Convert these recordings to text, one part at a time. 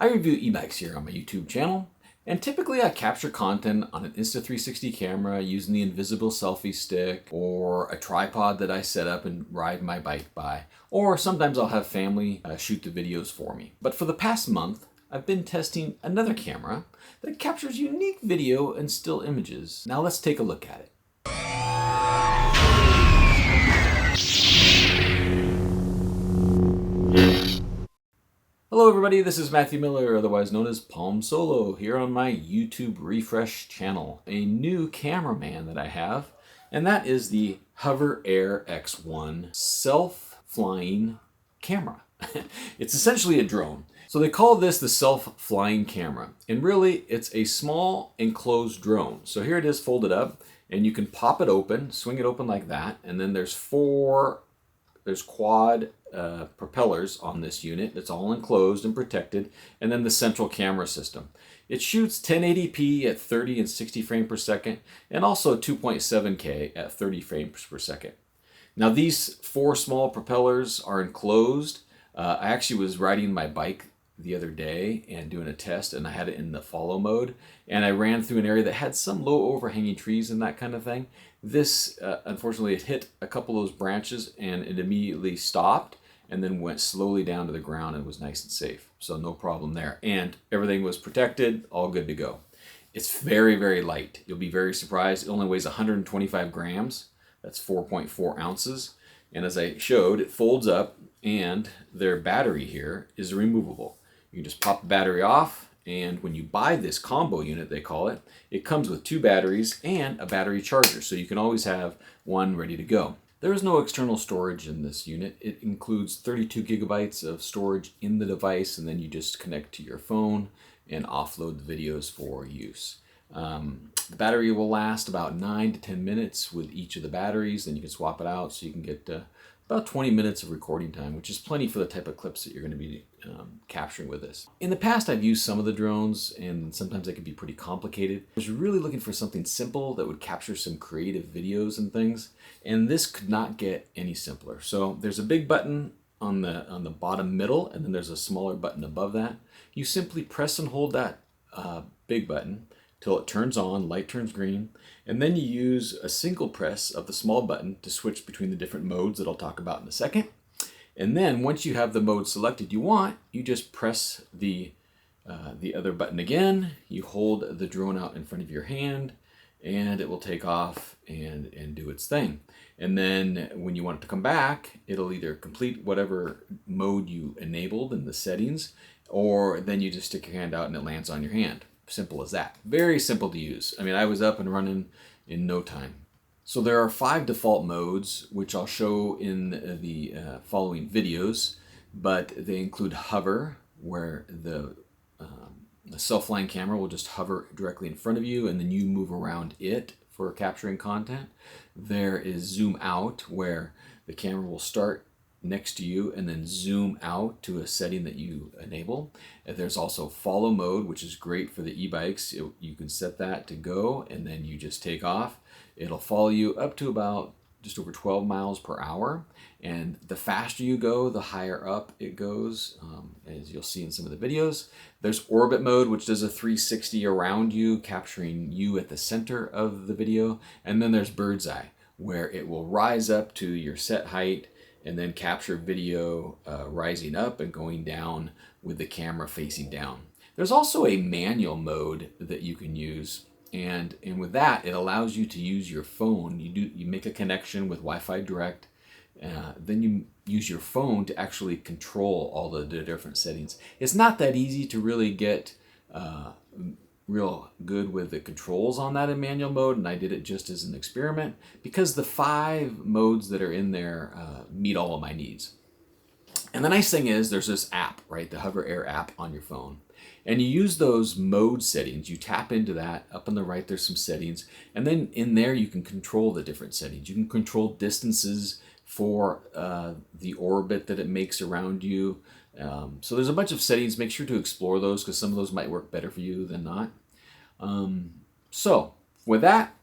I review e-bikes here on my YouTube channel, and typically I capture content on an Insta360 camera using the invisible selfie stick or a tripod that I set up and ride my bike by, or sometimes I'll have family shoot the videos for me. But for the past month, I've been testing another camera that captures unique video and still images. Now let's take a look at it. Hello everybody, this is Matthew Miller, otherwise known as Palm Solo, here on my YouTube Refresh channel. A new cameraman that I have, and that is the HoverAir X1 self-flying camera. It's essentially a drone. So they call this the self-flying camera, and really it's a small enclosed drone. So here it is folded up, and you can pop it open, swing it open like that, and then there's quad propellers on this unit. It's all enclosed and protected, and then the central camera system. It shoots 1080p at 30 and 60 frames per second, and also 2.7K at 30 frames per second. Now these four small propellers are enclosed. I actually was riding my bike the other day and doing a test, and I had it in the follow mode, and I ran through an area that had some low overhanging trees and that kind of thing. This unfortunately it hit a couple of those branches and it immediately stopped and then went slowly down to the ground and was nice and safe, so no problem there, and everything was protected, all good to go. It's very, very light. You'll be very surprised. It only weighs 125 grams. That's 4.4 ounces, and as I showed, it folds up, and their battery here is removable. You can just pop the battery off, and when you buy this combo unit, they call it, it comes with 2 batteries and a battery charger, so you can always have one ready to go. There is no external storage in this unit. It includes 32 gigabytes of storage in the device, and then you just connect to your phone and offload the videos for use. The battery will last about 9 to 10 minutes with each of the batteries, then you can swap it out, so you can get about 20 minutes of recording time, which is plenty for the type of clips that you're going to be capturing with this. In the past, I've used some of the drones, and sometimes they can be pretty complicated. I was really looking for something simple that would capture some creative videos and things, and this could not get any simpler. So there's a big button on the bottom middle, and then there's a smaller button above that. You simply press and hold that big button till it turns on, light turns green, and then you use a single press of the small button to switch between the different modes that I'll talk about in a second. And then once you have the mode selected you want, you just press the other button again, you hold the drone out in front of your hand, and it will take off and do its thing. And then when you want it to come back, it'll either complete whatever mode you enabled in the settings, or then you just stick your hand out and it lands on your hand. Simple as that. Very simple to use. I mean, I was up and running in no time. So there are 5 default modes, which I'll show in the following videos, but they include hover, where the self-flying camera will just hover directly in front of you, and then you move around it for capturing content. There is zoom out, where the camera will start next to you and then zoom out to a setting that you enable. And there's also follow mode, which is great for the e-bikes. You can set that to go, and then you just take off. It'll follow you up to about just over 12 miles per hour, and the faster you go, the higher up it goes, as you'll see in some of the videos. There's orbit mode, which does a 360 around you, capturing you at the center of the video. And then there's bird's eye, where it will rise up to your set height and then capture video rising up and going down with the camera facing down. There's also a manual mode that you can use, and with that, it allows you to use your phone. You make a connection with Wi-Fi Direct, then you use your phone to actually control all the different settings. It's not that easy to really get real good with the controls on that in manual mode, and I did it just as an experiment because the 5 modes that are in there meet all of my needs. And the nice thing is there's this app, right, the HoverAir app on your phone, and you use those mode settings. You tap into that. Up on the right there's some settings, and then in there you can control the different settings. You can control distances for the orbit that it makes around you. So there's a bunch of settings. Make sure to explore those, because some of those might work better for you than not. So with that,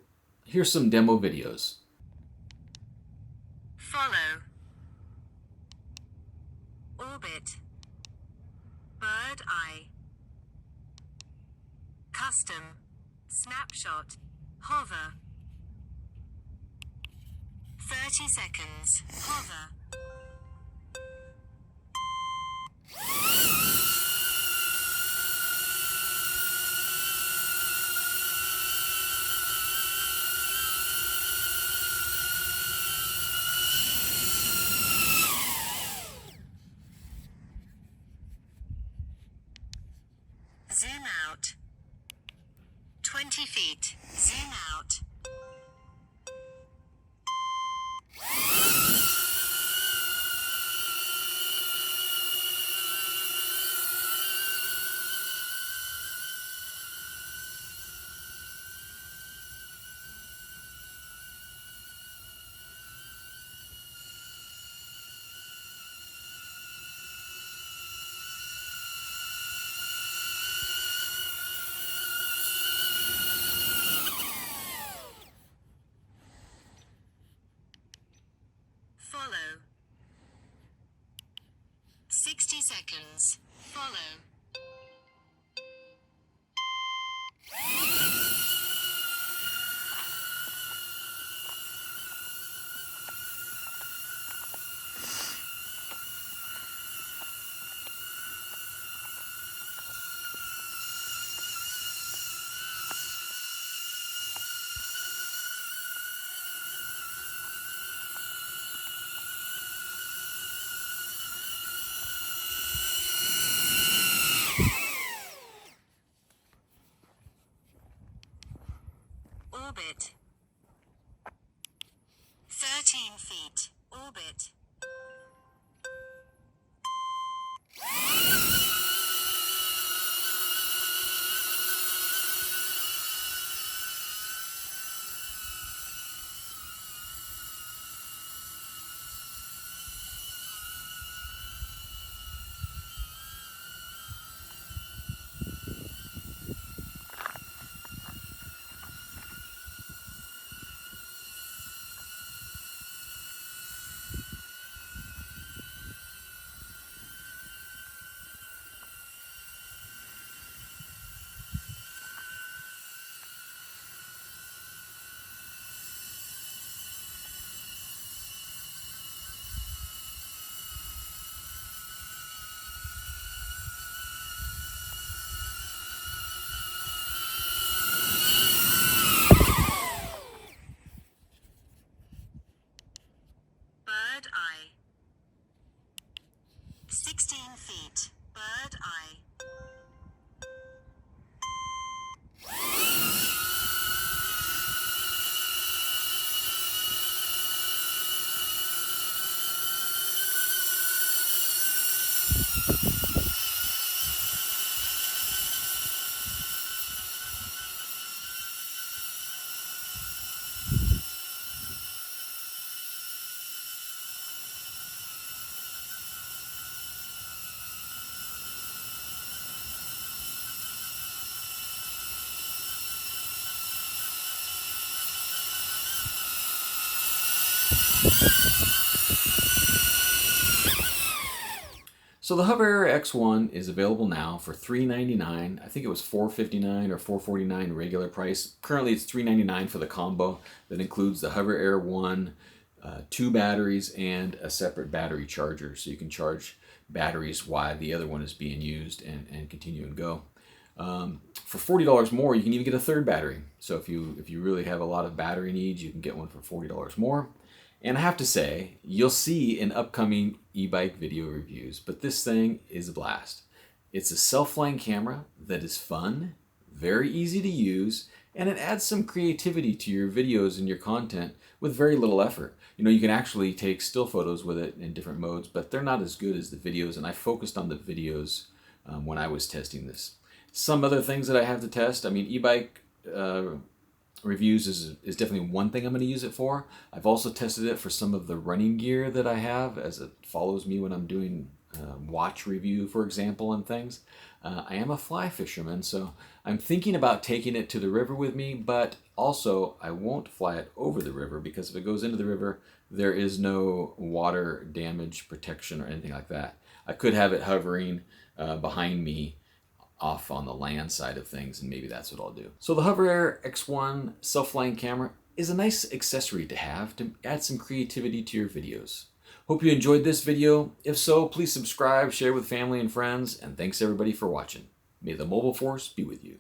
here's some demo videos. Follow. Orbit. Bird eye. Custom. Snapshot. Hover. 30 seconds. Hover. Zoom out. 20 feet. Zoom out. Follow. 60 seconds. Follow. Orbit. 13 feet. Orbit. Bird eye. 16 feet. Bird eye. So the HoverAir X1 is available now for $399. I think it was $459 or $449 regular price. Currently it's $399 for the combo that includes the HoverAir 1, 2 batteries, and a separate battery charger. So you can charge batteries while the other one is being used and continue and go. For $40 more, you can even get a third battery. So if you really have a lot of battery needs, you can get one for $40 more. And I have to say, you'll see in upcoming e-bike video reviews, but this thing is a blast. It's a self-flying camera that is fun, very easy to use, and it adds some creativity to your videos and your content with very little effort. You know, you can actually take still photos with it in different modes, but they're not as good as the videos, and I focused on the videos when I was testing this. Some other things that I have to test, I mean, e-bike reviews is definitely one thing I'm going to use it for. I've also tested it for some of the running gear that I have, as it follows me when I'm doing watch review, for example, and things. I am a fly fisherman, so I'm thinking about taking it to the river with me, but also I won't fly it over the river because if it goes into the river, there is no water damage protection or anything like that. I could have it hovering behind me off on the land side of things, and maybe that's what I'll do. So the HoverAir X1 self-flying camera is a nice accessory to have to add some creativity to your videos. Hope you enjoyed this video. If so, please subscribe, share with family and friends, and thanks everybody for watching. May the mobile force be with you.